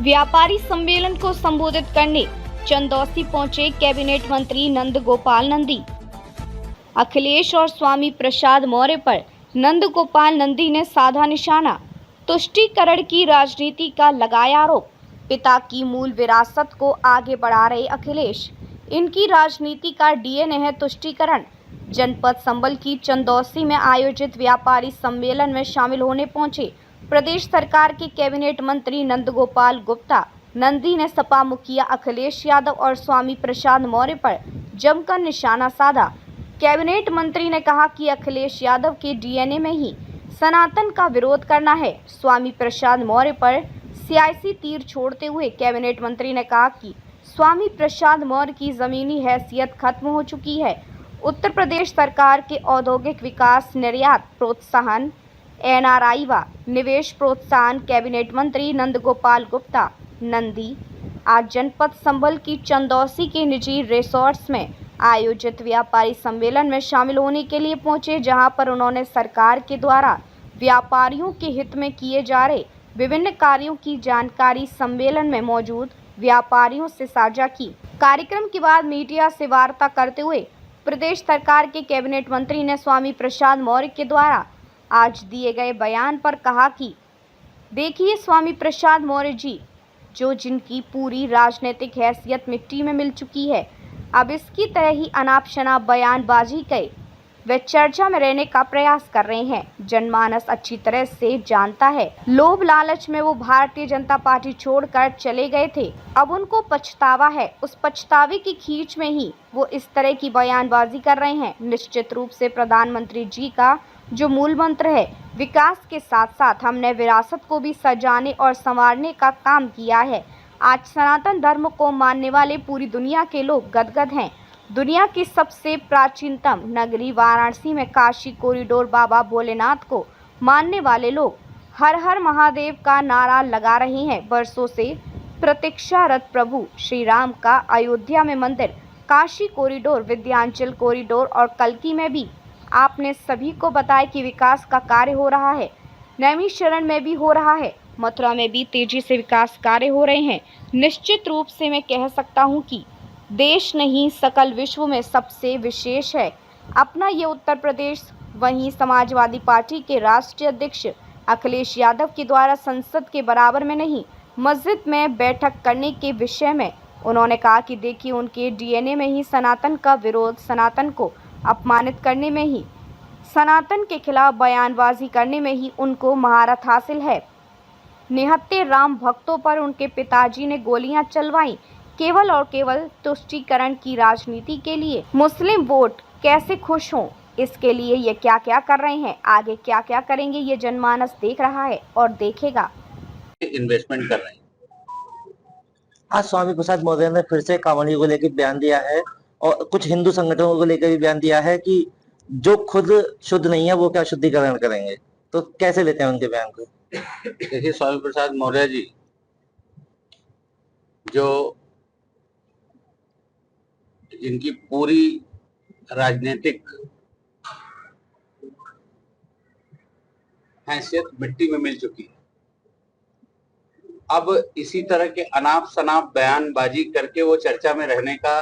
व्यापारी सम्मेलन को संबोधित करने चंदौसी पहुंचे कैबिनेट मंत्री नंद गोपाल नंदी। अखिलेश और स्वामी प्रसाद मौर्य पर नंद गोपाल नंदी ने साधा निशाना। तुष्टीकरण की राजनीति का लगाया आरोप। पिता की मूल विरासत को आगे बढ़ा रहे अखिलेश, इनकी राजनीति का डीएनए है तुष्टीकरण। जनपद संबल की चंदौसी में आयोजित व्यापारी सम्मेलन में शामिल होने पहुंचे प्रदेश सरकार के कैबिनेट मंत्री नंद गोपाल गुप्ता नंदी ने सपा मुखिया अखिलेश यादव और स्वामी प्रसाद मौर्य पर जमकर निशाना साधा। कैबिनेट मंत्री ने कहा कि अखिलेश यादव के डीएनए में ही सनातन का विरोध करना है। स्वामी प्रसाद मौर्य पर सियासी तीर छोड़ते हुए कैबिनेट मंत्री ने कहा कि स्वामी प्रसाद मौर्य की जमीनी हैसियत खत्म हो चुकी है। उत्तर प्रदेश सरकार के औद्योगिक विकास, निर्यात प्रोत्साहन, एनआरआई व निवेश प्रोत्साहन कैबिनेट मंत्री नंद गोपाल गुप्ता नंदी आज जनपद संबल की चंदौसी के निजी रिसोर्ट्स में आयोजित व्यापारी सम्मेलन में शामिल होने के लिए पहुंचे, जहां पर उन्होंने सरकार के द्वारा व्यापारियों के हित में किए जा रहे विभिन्न कार्यों की जानकारी सम्मेलन में मौजूद व्यापारियों से साझा की। कार्यक्रम के बाद मीडिया से वार्ता करते हुए प्रदेश सरकार के कैबिनेट मंत्री ने स्वामी प्रसाद मौर्य के द्वारा आज दिए गए बयान पर कहा कि देखिए, स्वामी प्रसाद मौर्य जी जिनकी पूरी राजनीतिक हैसियत मिट्टी में मिल चुकी है, अब इसकी तरह ही अनाप शनाप बयानबाजी कई वे चर्चा में रहने का प्रयास कर रहे हैं। जनमानस अच्छी तरह से जानता है, लोभ लालच में वो भारतीय जनता पार्टी छोड़कर चले गए थे, अब उनको पछतावा है। उस पछतावे की खींच में ही वो इस तरह की बयानबाजी कर रहे हैं। निश्चित रूप से प्रधानमंत्री जी का जो मूल मंत्र है, विकास के साथ साथ हमने विरासत को भी सजाने और संवारने का काम किया है। आज सनातन धर्म को मानने वाले पूरी दुनिया के लोग गदगद हैं। दुनिया की सबसे प्राचीनतम नगरी वाराणसी में काशी कॉरिडोर, बाबा भोलेनाथ को मानने वाले लोग हर हर महादेव का नारा लगा रहे हैं। वर्षों से प्रतीक्षारत प्रभु श्री राम का अयोध्या में मंदिर, काशी कॉरिडोर, विंध्याचल कॉरिडोर और कल्की में भी आपने सभी को बताया कि विकास का कार्य हो रहा है। नैमिषारण्य में भी हो रहा है, मथुरा में भी तेजी से विकास कार्य हो रहे हैं। निश्चित रूप से मैं कह सकता हूं कि देश नहीं सकल विश्व में सबसे विशेष है अपना ये उत्तर प्रदेश। वहीं समाजवादी पार्टी के राष्ट्रीय अध्यक्ष अखिलेश यादव के द्वारा संसद के बराबर में नहीं, मस्जिद में बैठक करने के विषय में उन्होंने कहा कि देखिए, उनके डीएनए में ही सनातन का विरोध, सनातन को अपमानित करने में ही, सनातन के खिलाफ बयानबाजी करने में ही उनको महारत हासिल है। निहत्थे राम भक्तों पर उनके पिताजी ने गोलियां चलवाई, केवल और केवल तुष्टीकरण की राजनीति के लिए। मुस्लिम वोट कैसे खुश हों, इसके लिए ये क्या क्या कर रहे हैं, आगे क्या क्या करेंगे, ये जनमानस देख रहा है और देखेगा। इन्वेस्टमेंट कर रहे हैं। आज स्वामी प्रसाद मौर्य ने फिर से कांवड़ियों को लेकर बयान दिया है और कुछ हिंदू संगठनों को लेकर भी बयान दिया है कि जो खुद शुद्ध नहीं है वो क्या शुद्धिकरण करेंगे। तो कैसे लेते हैं उनके बयान को? देखिए, स्वामी प्रसाद मौर्य जी जिनकी पूरी राजनीतिक हैसियत मिट्टी में मिल चुकी है, अब इसी तरह के अनाप शनाप बयानबाजी करके वो चर्चा में रहने का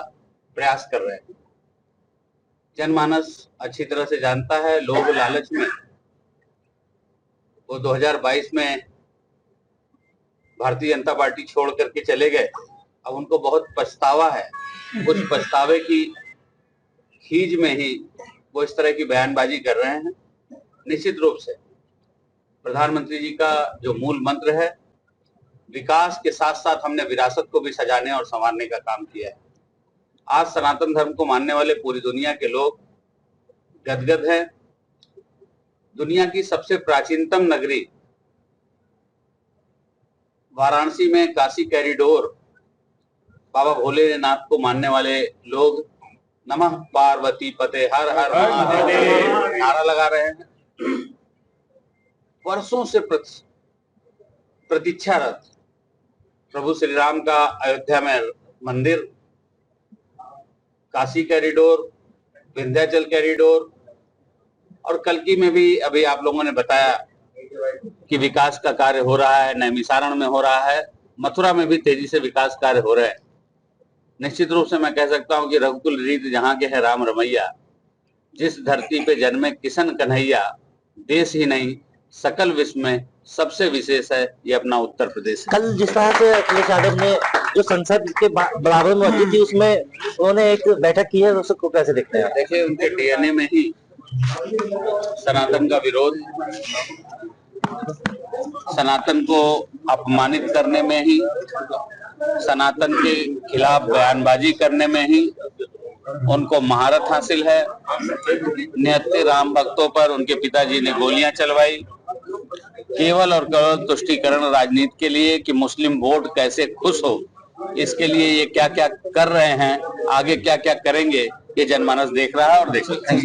प्रयास कर रहे हैं। जनमानस अच्छी तरह से जानता है, लोभ लालच में वो 2022 में भारतीय जनता पार्टी छोड़ करके चले गए। अब उनको बहुत पछतावा है। उस पछतावे की खींच में ही वो इस तरह की बयानबाजी कर रहे हैं। निश्चित रूप से प्रधानमंत्री जी का जो मूल मंत्र है, विकास के साथ साथ हमने विरासत को भी सजाने और संवारने का काम किया है। आज सनातन धर्म को मानने वाले पूरी दुनिया के लोग गदगद हैं। दुनिया की सबसे प्राचीनतम नगरी वाराणसी में काशी कॉरिडोर, बाबा भोलेनाथ को मानने वाले लोग नमः पार्वती पते हर हर महादेव नारा लगा रहे हैं। वर्षों से प्रतीक्षारत प्रभु श्री राम का अयोध्या में मंदिर, काशी कॉरिडोर, विंध्याचल कॉरिडोर और कल्की में भी अभी आप लोगों ने बताया कि विकास का कार्य हो रहा है, नैमिषारण्य में हो रहा है। मथुरा में भी तेजी से विकास कार्य हो रहे हैं। निश्चित रूप से मैं कह सकता हूं कि रघुकुल रीत जहां के है राम रमैया, जिस धरती पे जन्मे किशन कन्हैया, देश ही नहीं सकल विश्व में सबसे विशेष है ये अपना उत्तर प्रदेश है। कल जिस तरह से अखिलेश यादव ने जो संसद के बराबर में होती थी उसमें उन्होंने एक बैठक की है, उसको कैसे देखते हैं? देखिए, उनके डीएनए में ही सनातन का विरोध, सनातन को अपमानित करने में ही, सनातन के खिलाफ बयानबाजी करने में ही उनको महारत हासिल है। निहत्थे राम भक्तों पर उनके पिताजी ने गोलियां चलवाई, केवल और केवल तुष्टीकरण राजनीति के लिए कि मुस्लिम वोट कैसे खुश हो। इसके लिए ये क्या क्या कर रहे हैं, आगे क्या क्या करेंगे, ये जनमानस देख रहा है और देख सकते हैं।